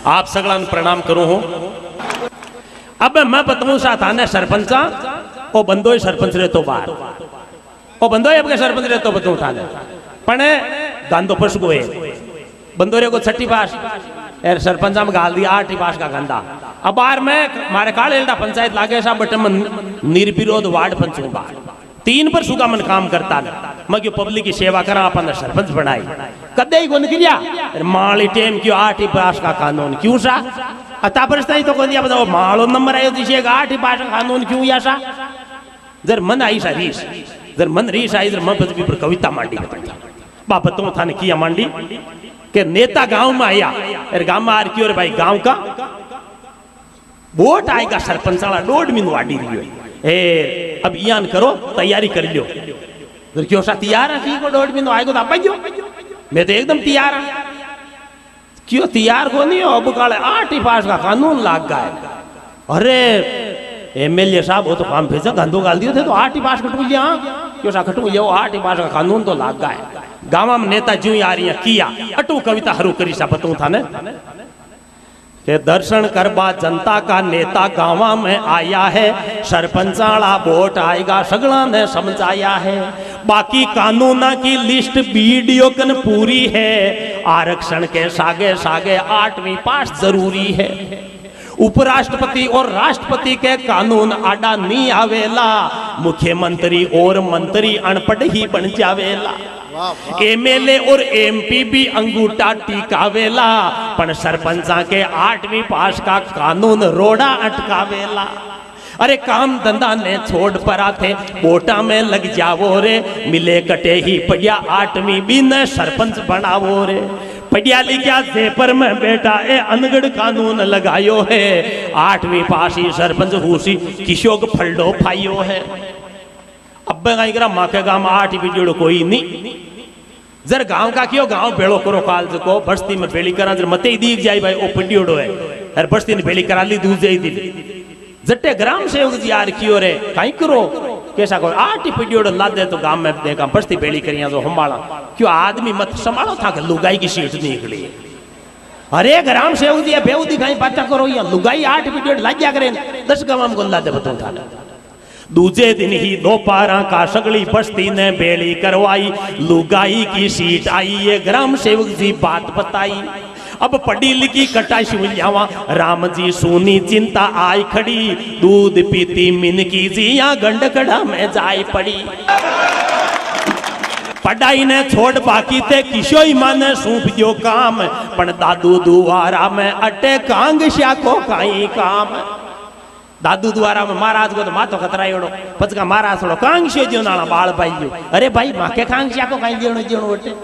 आप सगळा प्रणाम करू हूं। अब मैं बताऊं सा थाने सरपंचा ओ बंदो सरपंच रहतो बाहर ओ बंदो अब के सरपंच रहतो बताऊं थाने पण गांधो पश गोए बंदो रे को छठी पास यार सरपंचा में गाल दिया 8 पास का गंदा। अब बार में मारे काले पंचायत लागे सा बट मन निर्विरोध वार्ड पंचू बार 3 पर सुगा मन काम करता मैं क्यों पब्लिक की सेवा करा अपन सरपंच बनाई कदे ही को निकलिया माली टेम क्यों 8 पास का कानून क्यों सा अता परिस्थिति तो कोन दिया बताओ मालो नंबर आयो दिशे 8 पास का कानून क्यों या सा जर मन आई सा रीस जर मन रीस आई जर मन पर कविता मांडी बाप तो थाने किया मांडी के नेता गांव में आया अरे गांव में आ क्यों रे भाई गांव का वोट आएगा सरपंच वाला 1.5 महीना वाडी रही है अब यान करो तैयारी कर लियो तो क्यों सा तैयार है ठीक को 1.5 महीना आएगा तो आप आइयो मैं तो एकदम तैयार हूं क्यों तैयार को नहीं हो अब काले 8 पास का कानून लाग गया अरे एमएलए साहब वो तो काम भेजा गंदो गाल दिए थे तो 8 पास कटू लिया क्यों सा कटू लिया 8 पास का कानून तो लाग गया गांव में नेता ज्यों आ रही है किया अटू कविता हरू करी सा बताऊं था ने के दर्शन करबा जनता का नेता गांव में आया है सरपंचाला वोट आएगा सगला ने समझाया है बाकी कानूना की लिस्ट वीडियो कन पूरी है आरक्षण के सागे सागे 8वीं पास जरूरी है उपराष्ट्रपति और राष्ट्रपति के कानून आडा नहीं आवेला मुख्यमंत्री और मंत्री अनपढ़ ही बन जावेला एमएलए और एमपी भी अंगूठा टिकावेला पण सरपंचा के 8वीं पास का कानून रोड़ा अटकावेला अरे काम धंधा ने छोड़ परा थे वोटा में लग जावो रे मिले कटे ही पड़िया 8वीं भी न सरपंच बनावो रे पढ़िया लिखा जेपर में बेटा ए अनगढ़ कानून लगायो है 8वीं पास ही सरपंच हुसी किशोक फलडो फाइयो है अब कहीं करा माँ के गाँव में 8 वीडियो कोई नहीं जर गांव का क्यों गांव बेड़ो करो काल को बस्ती में बेड़ी करा जर मते ही दीख जाए भाई ओ पिडियोड़ो है अरे बस्ती ने बेड़ी करा ली दूज जाई दी जट्टे ग्राम सेवक जी यार क्यों रे कहीं करो कैसा को 8 पिडियोड़ो ला दे तो गांव में देखा बस्ती बेड़ी करिया तो हमारा क्यों आदमी मत संभालो था कि लुगाई की सीट निकली अरे ग्राम सेवक जी बेउदी कहीं बात करो या लुगाई 8 पिडियोड़ ला जा करे 10 गांव में ला दे बताऊं था दूजे दिन ही दोपहर का सगली बस्ती ने बेड़ी करवाई लुगाई की सीट आई ये ग्राम सेवक जी बात बताई अब पढ़ी लिखी कटाई सुलियावा राम जी सुनी चिंता आई खड़ी दूध पीती मिनकी जी या गंडकड़ा में जाए पड़ी पढ़ाई ने छोड़ बाकी थे किशोई माने सूप जो काम पण दादू दुआरा में अटे कांग श्या को काई काम दादू द्वारा में महाराज को तो मातो खतरायोड़ो पचका महाराज थोड़ो कांगशो जो नाला बाल पाइयो अरे भाई माँ के कांगशिया को कहीं देनो जेनो वटे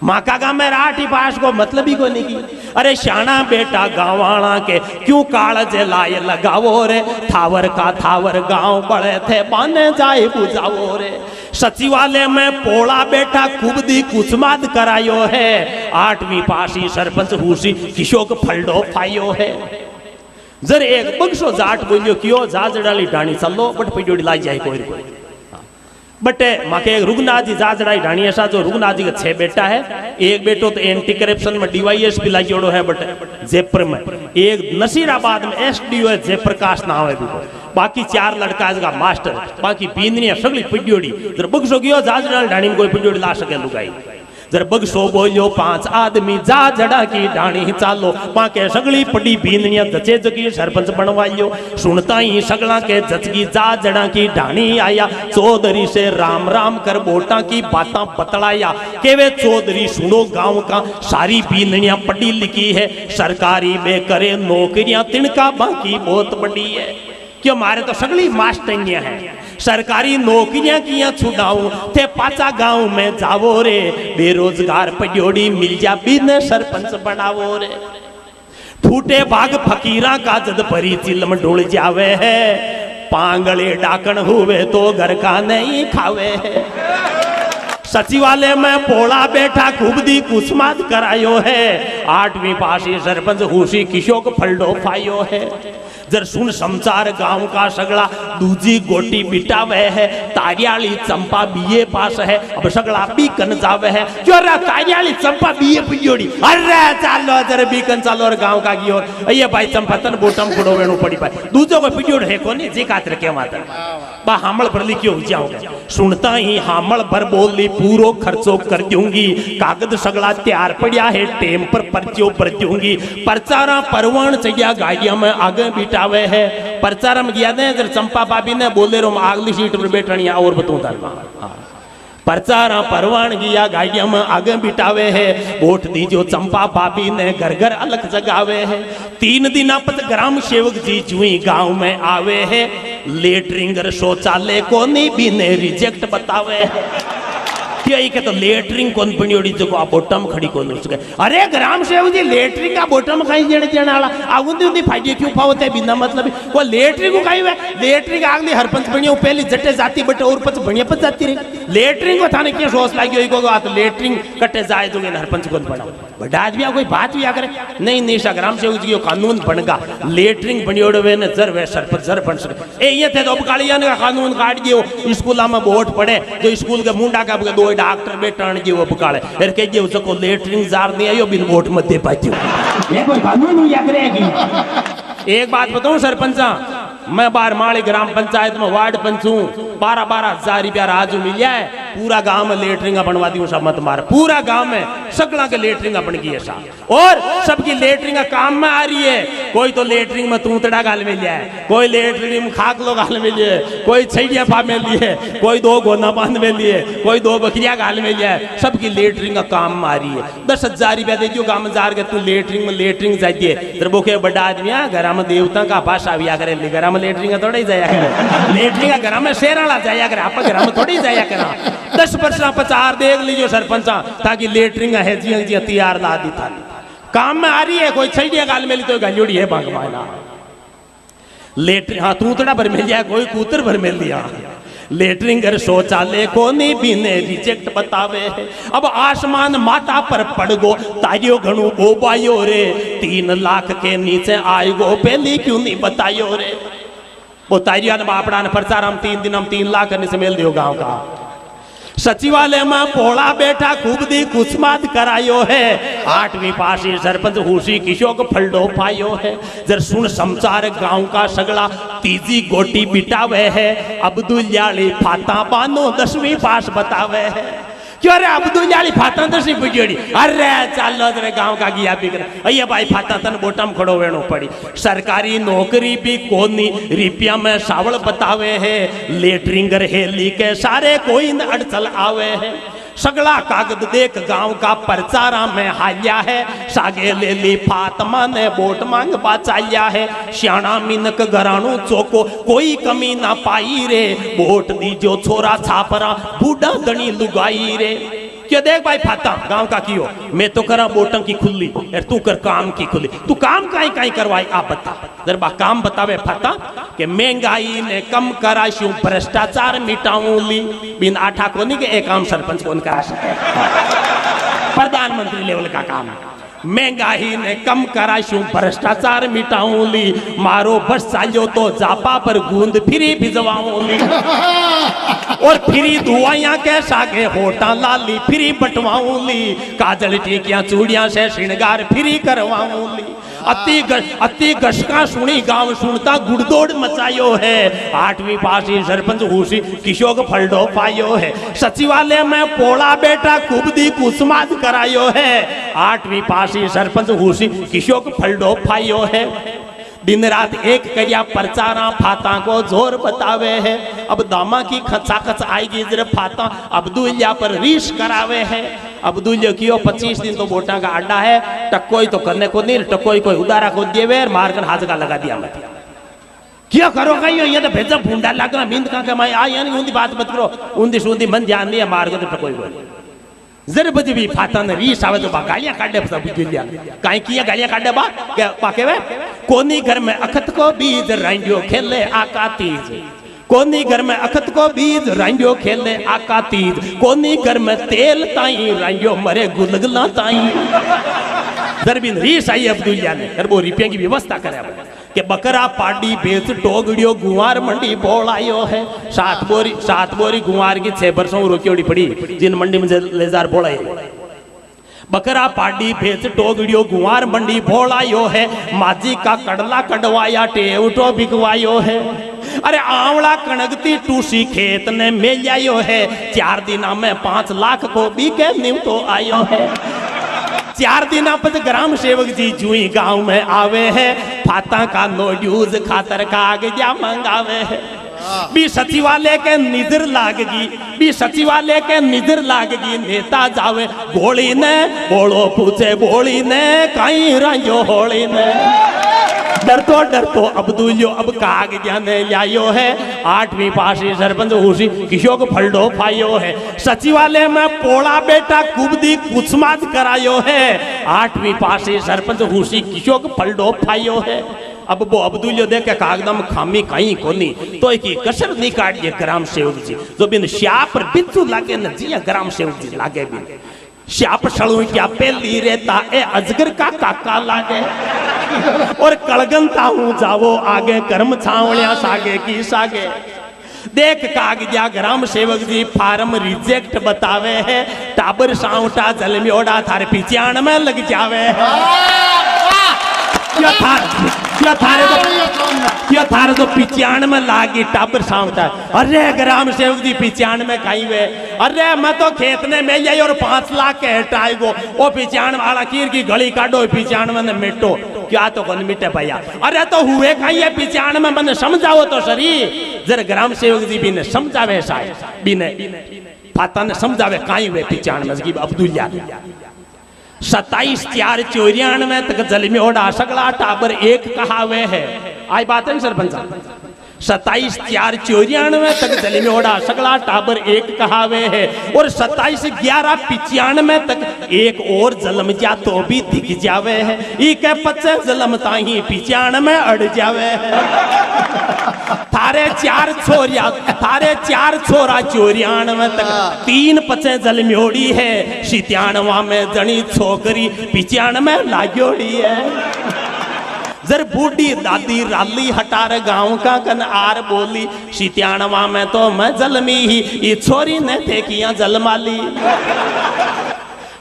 माँ का गाँव में 8 पास को मतलब ही को नहीं की अरे शाना बेटा गाँवाणा के क्यों काल जे लाए लगावो रे थावर का थावर गाँव बड़े थे बाने जाए बुझावो रे सचिवालय में पोला बेटा खूब दी कुचमाद करायो है 8वीं पास ही सरपंच हुसी किशोक फलडो फायो है जर एक बगसो जाट बोलियो क्यों जाजड़ाली ढाणी चलो बट पिडियोड़ी लाई जाए कोई बट माके एक रुगनाथ जी जाजड़ाई ढाणी ऐसा जो रुगनाथ जी का 6 बेटा है एक बेटो तो एंटी करप्शन में डीवाईएस भी लाई जोड़ो है बट जयपुर में एक नसीराबाद में एसडीओ है जयप्रकाश नाम है बाकी 4 लड़का है मास्टर बाकी बींदनिया सगली पिडियोड़ी जर बगसो गयो जाजड़ाली ढाणी में कोई पिडियोड़ी ला सके लुगाई जर बगसो बोलियो 5 आदमी जा जड़ा की ढाणी चालो पाके सगली पड़ी बींदनिया जचे जगी सरपंच बनवाइयो सुनता ही सगला के जचगी जा जड़ा की ढाणी आया चौधरी से राम राम कर बोटा की बाता बतलाया के वे चौधरी सुनो गांव का सारी बींदनिया पढ़ी लिखी है सरकारी में करे नौकरियां तिनका बाकी बहुत बड़ी है क्यों मारे तो सगली मास्टरियां है सरकारी नौकरियां किया छुड़ाऊं थे पाचा गांव में जावो रे बेरोजगार पडियोड़ी मिल जा बिन सरपंच बनावो रे फूटे भाग फकीरा का जद परी चिलम डोल जावे है पांगले डाकन हुए तो घर का नहीं खावे है सचिवालय में पोला बेटा खूब दी कुसमात करायो है 8वीं पास ही सरपंच हुसी किशोक फलडो फायो है जर सुन समाचार गांव का सगला दूजी गोटी बिटावे है तारियाली चंपा बीए पास है अब सगला बीकन जावे है जो रा तारियाली चंपा बीए पियोड़ी अरे चालो जरा बीकन चालो और गांव का गियोर ये भाई चंपा तन बोटम खड़ो वेणु पड़ी पाए दूजो को पियोड़ है कोनी जे कातर के मातर बा हामल पर लिखियो जाऊंगा सुनता ही हामल भर बोली पूरो खर्चो कर दूंगी कागज सगला तैयार पड़िया है टेम पर पर्चियों पर दूंगी प्रचारा परवान चाहिए गाड़िया में आगे बिठावे है प्रचार में गया दे चंपा भाभी ने बोले रो अगली सीट पर बैठनी और बताऊं प्रचार परवान गया गाड़िया में आगे बिठावे है वोट दीजो चंपा भाभी ने घर घर अलग जगावे है 3 दिन पत ग्राम सेवक जी जुई गांव में आवे है लेटरिंग शौचालय को नहीं भी ने रिजेक्ट बतावे है के तो लेटरिंग कौन बनियोड़ी जो आप बोटम खड़ी कौन उसके अरे ग्राम सेवक जी लेटरिंग का बोटम कहीं जेने जेने वाला आउंदी उंदी फाइडियो क्यों पावते बिना मतलब वो लेटरिंग को कहीं वे लेटरिंग आगली हरपंच बनियो पहली जटे जाती बटे और पच बनिया पच जाती रही लेटरिंग को थाने क्या सोच लागियो इको बात लेटरिंग कटे जाए जो हरपंच कौन बना बड़ा आज भी कोई बात भी आ करे नहीं निशा ग्राम सेवक जी कानून बनगा लेटरिंग बनियोड़ वे न जर वे सरपंच जर बन सके ए ये थे तो कालिया ने कानून काट दियो स्कूल में वोट पड़े जो स्कूल के मुंडा का दो डॉक्टर बेटान जी वो बकाले फिर कह जे उसको लेटरिंग जार नहीं आयो बिन वोट मत दे पाती ये कोई कानून या करेगी एक बात बताऊं सरपंचा मैं 12 माली ग्राम पंचायत में वार्ड पंच हूँ 12,000 रुपया राजू मिल जाए पूरा गांव में लेटरिंग बनवा दी सब मत मार पूरा गांव में सगला के लेटरिंग बन गई है और सबकी लेटरिंग काम में आ रही है कोई तो लेटरिंग में तूतड़ा गाल मिल जाए कोई लेटरिंग में खाकलो गाल मिल जाए कोई छैया पा मिल लिए कोई 2 गोना बांध मिल लिए कोई 2 बकरिया गाल मिल जाए सबकी लेटरिंग काम में आ रही है 10,000 रुपया दे दियो गांव में जार के तू लेटरिंग जाइए तेरे बोके बड़ा आदमी घर में देवता का भाषा भी करे घर में लेटरिंग थोड़ा ही जाया करे लेटरिंग घर में शेराला जाया करे आप घर में थोड़ी जाया करा 10% 50 देख लीजिए सरपंचा ताकि लेटरिंग है जी तैयार ला दी था काम में आ रही है कोई छैडिया गाल मिली तो गंजोड़ी है बांग मायना लेटरिंग हाँ तूतड़ा भर मिल जाए कोई कूतर भर मिल दिया लेटरिंग शौचालय को नहीं भी ने रिजेक्ट बतावे है अब आसमान माता पर पड़ गो तारियो घणु गोबायो रे 3 लाख के नीचे आई गो पहली क्यों नहीं बतायो रे वो तारिया ने बापड़ा ने प्रचार हम 3 दिन हम 3 लाख करने से मेल दियो गांव का सचिवालय में पोला बैठा खूब दी कुसमात करायो है 8वीं पासी सरपंच हुसी किशोक फलडो पायो है जर सुन समाचार गांव का सगला तीजी गोटी बिटावे है अब्दुल याली फाता बानो 10वीं पास बतावे है क्यों रे अब्दुल याली फाता 10वीं बिगड़ी अरे चालो रे गांव का गिया बिगड़ अये भाई फाता तन बोटम खड़ो वेणो पड़ी सरकारी नौकरी भी कोनी रुपया में सावल बतावे है लेटरिंगर हेली के सारे कोई अड़चल आवे है सगला कागज देख गांव का प्रचारा में हालिया है सागे ले ली फातमा ने वोट मांग बचाया है श्याणा मिनक घराणु चौको कोई कमी ना पाई रे वोट दीजो छोरा छापरा बूढ़ा धनी लुगाई रे क्या देख भाई फाता गांव का कियो मैं तो करा बोटम की खुली यार तू कर काम की खुली तू काम काई करवाई आप बता जरा काम बतावे फाता कि महंगाई ने कम कराशू भ्रष्टाचार मिटाऊं ली बिन आठा को नहीं के एक काम सरपंच कौन करा सके प्रधानमंत्री लेवल का काम महंगाई ने कम कराशू भ्रष्टाचार मिटाऊं ली मारो बस चालो तो जापा पर गूंद फिरी भिजवाऊं ली और फिरी दुआइयां के सागे होटा लाली फिरी बटवाऊं ली काजल टीकियां चूड़ियां से श्रृंगार फिरी करवाऊं ली अति गशका सुनी गांव सुनता गुड़दौड़ मचायो है 8वीं पासी सरपंच हुसी किशोक फलडो पायो है सचिवालय में पोला बेटा कुबदी कुसमात करायो है 8वीं पासी सरपंच हुसी किशोक फलडो पायो है दिन रात एक करिया प्रचारा फाता को जोर बतावे है अब दामा की खचा खच आएगी जरा फाता अब्दुल्ला पर रीस करावे है अब्दुल्ला कियो 25 दिन तो वोटा का अड्डा है टकोई तो करने को नहीं टकोई कोई उदारा को देवे मार कर हाथ का लगा दिया मत क्या करो कहीं ये तो भेजा भूंडा लगा मींद का कमाई आ यानी उनकी बात मत करो उन्दी सुंदी मन ध्यान दिया मार कर टकोई बोल जर बज भी फाता ने रीस आवे तो बा गालियां काटे सब बुझलिया काई किया गालियां काटे बा के पाके वे कोनी घर में अखत को बीज रांडियो खेले आका तीज कोनी घर में अखत को बीज रांडियो खेले आका तीज कोनी घर में तेल ताई रांडियो मरे गुलगुला ताई दरबिन रीस आई अब्दुल्ला ने कर वो रुपये की व्यवस्था करे कि बकरा पाडी बेच टोगड़ियो गुआर मंडी बोलायो है। 7 बोरी गुआर की 6 वर्षों रोकियोड़ी पड़ी जिन मंडी में लेजार बोलाए। बकरा पाडी भेज टोगड़ियो गुआर मंडी भोलायो है। माझी का कड़ला कड़वाया टेवटो बिकवायो है। अरे आंवला कणगती टूसी खेत ने मेलायो है। 4 दिना में 5 लाख को बीके न्यू तो आयो है। 4 दिना पर ग्राम सेवक जी जुई गांव में आवे है। फाता का नोड्यूज खातर कागजा मंगावे है। भी सचिवालय के निधर लागगी, भी सचिवालय के निधर लागगी। नेता जावे गोली ने बोलो पूछे बोली ने कहीं रंजो होली ने। डरतो अब्दुल्यो अब कागजा ने लायो है। 8वीं पासी सरपंच हुसी किशो को फलडो फायो है। सचिवालय में पोड़ा बेटा कुबदी कुछमात करायो है। 8वीं पासी सरपंच हुसी किशो को फलडो फायो है। अब वो अब्दुल्यो देख के कागदम खामी कहीं कोनी तो एक कसर नहीं काटिए ग्राम सेवक जी जो बिन श्याप पर बिच्छू लागे न जिया ग्राम सेवक जी लागे बिन श्याप सड़ू क्या पेली रेता ए अजगर का काका लागे और कलगनता हूँ जावो आगे कर्म छावलिया सागे की सागे। देख कागजा ग्राम सेवक जी फार्म रिजेक्ट बतावे है। टाबर साउटा जल में ओडा थारे पिछाण में लग जावे है। थारे तो पिछाण में लागी टाबर साउटा। अरे ग्राम सेवक जी पिछाण में कहीं वे। अरे मैं तो खेत ने में जाई और 5 लाख के हटाई गो। ओ पिछाण वाला कीर की गली काटो पिछाण में मिटो क्या तो कौन मिटे भैया। अरे तो हुए कहीं है पिछाण में मैंने समझाओ तो सरी जरा ग्राम सेवक जी भी ने समझावे साहब भी ने फाता ने समझावे कहीं वे पिछाण में अब्दुल्ला 27/4/94 तक जल में ओढ़ा सगला टाबर एक कहावे है। आई बात है सरपंच 27/4/94 तक जल में ओढ़ा सगला टाबर एक कहावे है। और 27/11/95 तक एक और जलम जा तो भी दिख जावे है। ई के पच्चे जलम ताही पिछाण में अड़ जावे है। थारे 4 छोरा 94 तक 3 पचे जल में ओढ़ी है। 97 में जनी छोकरी पिछाण में लागोड़ी है। जर बूढ़ी दादी राली हटार गांव का कन आर बोली 97 में तो मैं जलमी ही ये छोरी ने थे किया जलमाली।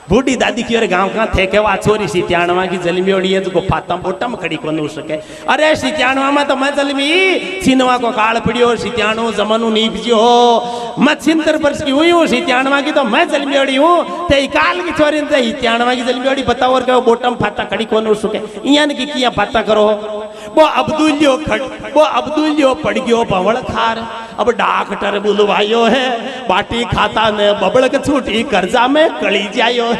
बूढ़ी दादी की गांव का थे के वा छोरी 97 की जलमी ओढ़ी है तो फातम बोटम खड़ी को न सके। अरे 97 में तो मैं जलमी छिनवा को काल पड़ियो 97 जमानो नहीं पियो मैं 76 वर्ष की हुई हूँ। 97 की तो मैं जलमी ओढ़ी हूँ ते काल की छोरी ने 97 की जलमी ओढ़ी बताओ और के बोटम फाता खड़ी को न सके। इयान की किया फाता करो। वो अब्दुल्यो पड़ गयो भवड़ खार। अब डॉक्टर बुलवायो है। बाटी खाता ने बबड़ के छूटी कर्जा में कड़ी जायो है।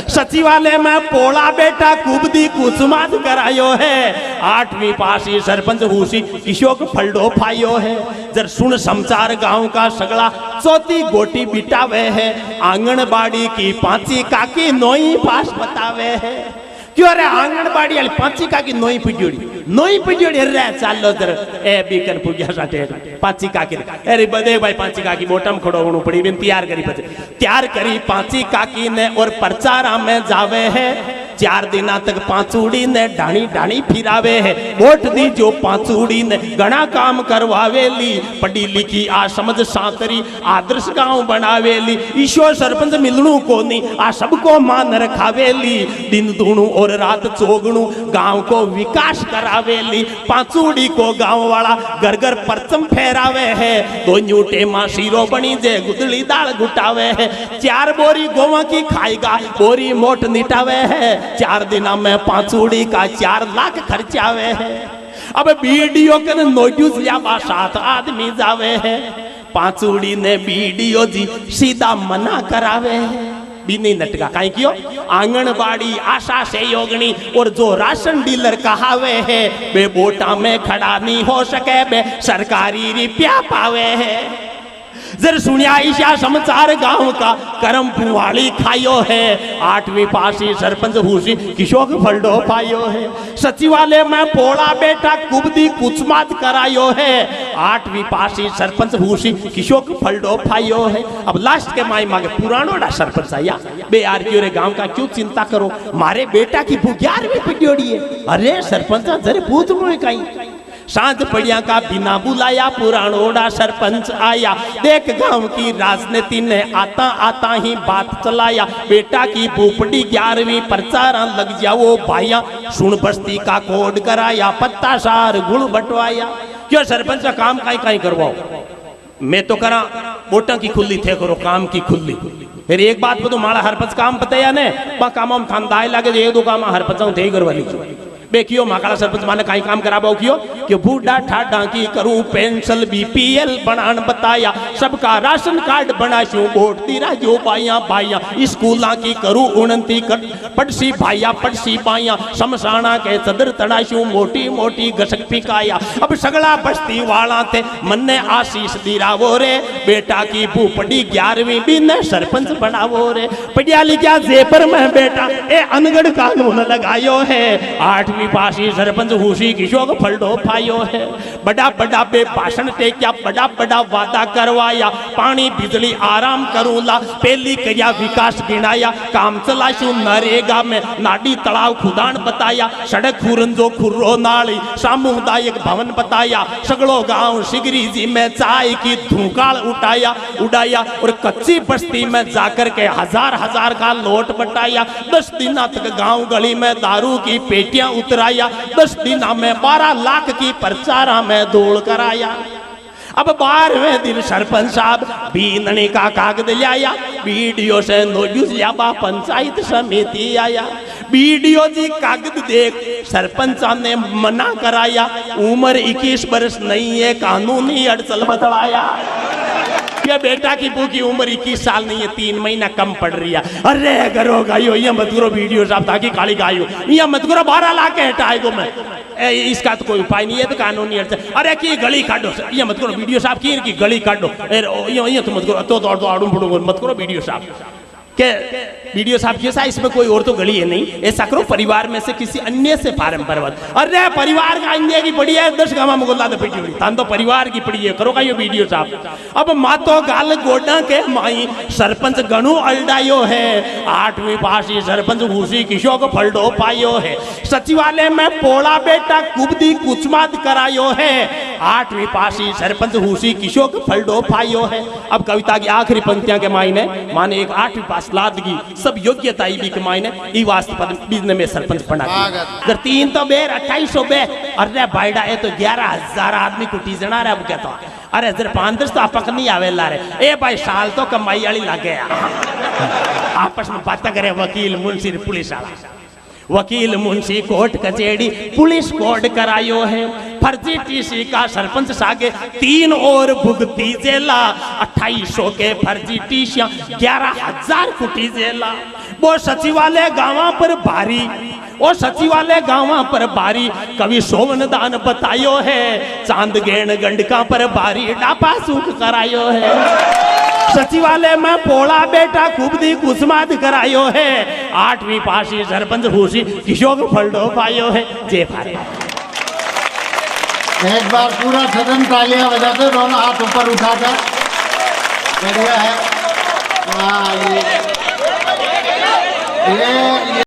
सचिवालय में पोला बेटा कुबदी कुसुमात करायो है। 8वीं पासी सरपंच हुसी किशोक फलडो फायो है। जर सुन समाचार गांव का सगला चौथी गोटी बिटावे है। आंगनबाड़ी की 5 काकी नोई पास बतावे है। क्यों अरे आंगनबाड़ी वाली 5 काकी नोई पिजोड़ी रे चालो जर ए बीकन पुगिया साटे 5 काकी अरे बदे भाई 5 काकी मोटम खड़ो होणू पड़ी बिन तैयार करी 5 काकी ने और प्रचारा में जावे है। 4 दिना तक पांचूड़ी ने ढाणी फिरावे है। वोट दी जो पांचूड़ी ने घना काम करवावेली। पढ़ी लिखी आ समझ सातरी आदर्श गांव बनावेली। ईश्वर सरपंच मिलणू को नहीं आ सबको मान रखावेली। दिन दूणू और रात चोगणू गांव को विकास करावेली। पांचूड़ी को गांव वाला घर घर परचम फहरावे है। 2 न्यूटे मां शीरो बनी जे गुदली दाल गुटावे है। 4 बोरी गोवा की खाएगा बोरी मोट निटावे है। 4 दिना में पांचूड़ी का 4 लाख खर्चावे है। अब वीडियो के नोटिस लिया 7 आदमी जावे है। पांचूड़ी ने वीडियो जी सीधा मना करावे है। भी नहीं नटका कहीं क्यों आंगनबाड़ी आशा सहयोगनी और जो राशन डीलर कहावे है वे वोटा में खड़ा नहीं हो सके बे सरकारी रुपया पावे है। जर सुनिया ईशा समाचार गांव का करम पुवाड़ी खायो है 8वीं पासी सरपंच हुसी किशोक फलडो पायो है सचिवालय में पोड़ा बेटा कुबदी कुचमात करायो है 8वीं पासी सरपंच हुसी किशोक फलडो पायो है। अब लास्ट के माई मांगे पुरानोड़ा सरपंच आया बे यार क्यों रे गांव का क्यों चिंता करो मारे बेटा की 11वीं पिड्योड़ी है। अरे सरपंच जरे पूछ लो कहीं सांझ पड़िया का बिना बुलाया पुरानोड़ा सरपंच आया देख गांव की राजनीति ने आता आता ही बात चलाया बेटा की भूपड़ी 11वीं प्रचार लग जाओ भाइया सुन बस्ती का कोड कराया पत्ता सार गुड़ बटवाया। क्यों सरपंच का काम कहीं कहीं करवाओ मैं तो करा वोटा की खुली थे करो काम की खुली। फिर एक बात तो मारा हरपंच काम पता या ने काम हम थानदाय लगे ये दो काम हरपंच थे करवा लीजिए बेकियो माकाला सरपंच माने कहीं काम कराबो कि बूढ़ा ठाडा की करूं पेंशन बीपीएल बनान बताया सबका राशन कार्ड बनाशू वोट तीरा जो बाइया बाइया स्कूला की करूं उन्नति पड़सी भाइया पड़सी बाइया शमशाना के सदर तड़ाशू मोटी मोटी गसक पिकाया अब सगला बस्ती वाला थे मन ने आशीष दिरावो रे बेटा की भूपड़ी 11वीं भी ने सरपंच बनावो रे पढ़िया लिखा जेपर में बेटा ए अनगढ़ कानून लगायो है 8वीं पासी सरपंच हुसी किशोक फलडो पायो है बड़ा बड़ा बेभाषण टेकिया बड़ा बड़ा वादा करवाया पानी बिजली आराम करूला पहली करिया विकास गिनाया काम चलाशू नरेगा में नाडी तलाव खुदान बताया सड़क खुरंजो खुर्रो नाली सामुदायिक भवन बताया सगड़ो गांव सिगरी जी में चाय की धूकाल उड़ाया और कच्ची बस्ती में जाकर के हजार का लोट बटाया 10 दिन तक गांव गली में दारू की पेटियां उतराया 10 दिन में 12 लाख की प्रचारा में दौड़ कराया। अब 12वें दिन सरपंच साहब बीनने का कागज लाया बीडीओ से नोटिस लिया पंचायत समिति आया बीडीओ जी कागज देख सरपंच ने मना कराया उम्र 21 वर्ष नहीं है कानूनी अड़चन बतलाया ये बेटा की बू की उम्र 21 साल नहीं है 3 महीना कम पड़ रही है। अरे करो गायो ये मत करो वीडियो साहब ताकि काली गायो ये मत करो 12 लाख के हटाएगो मैं इसका तो कोई उपाय नहीं है तो कानूनी अड़चन। अरे की गली काटो ये मत करो वीडियो साहब की गली काटो ये तो मत करो तो आड़ू फुड़ू मत करो वीडियो साहब के वीडियो साहब कैसा इसमें कोई और तो गली है नहीं ऐसा करो परिवार में से किसी अन्य से फार्म भरवा। अरे परिवार का अन्य की पड़ी है 10 गामा मुगल्ला तो पिटी हुई तान तो परिवार की पड़ी है करो का ये वीडियो साहब। अब मातो गाल गोडा के माई सरपंच गणु अल्डायो है 8वीं पासी सरपंच हुसी किशोक फलडो पायो है सचिवालय में पोड़ा बेटा कुबदी कुचमात करायो है 8वीं पासी सरपंच हुसी किशोक फलडो पायो है। अब कविता की आखिरी पंक्तियां के मायने माने एक 8वीं पास लादगी सब योग्यता भी कमाई ने ई वास्ते बिजनेस में सरपंच बना अगर 3 तो बेर 2800 बे अरे बाइडा ये तो 11,000 आदमी को टीजना रे अब कहता अरे जर 5-10 तो आपक नहीं आवेला रे ए भाई साल तो कमाई वाली लगे आपस में बातें करे वकील मुंशी पुलिस वाला वकील मुंशी कोर्ट कचेड़ी पुलिस कोर्ट करायो है फर्जी टीसी का सरपंच सागे 3 और भुगती जेला 2800 के फर्जी टीसियां 11,000 कुटी जेला वो सचिवालय गांव पर भारी और सचिवालय गांव पर बारी कवि सोवन दान बतायो है चांद गेण गंडका पर बारी डापा सूख करायो है सचिवालय में पोड़ा बेटा कुबदी कुसमात करायो है 8वीं पासी सरपंच हुसी किशोक फलडो पायो है जय भारत। एक बार पूरा सदन तालियां बजाते दोनों हाथ ऊपर उठाकर बढ़िया है। हाँ ये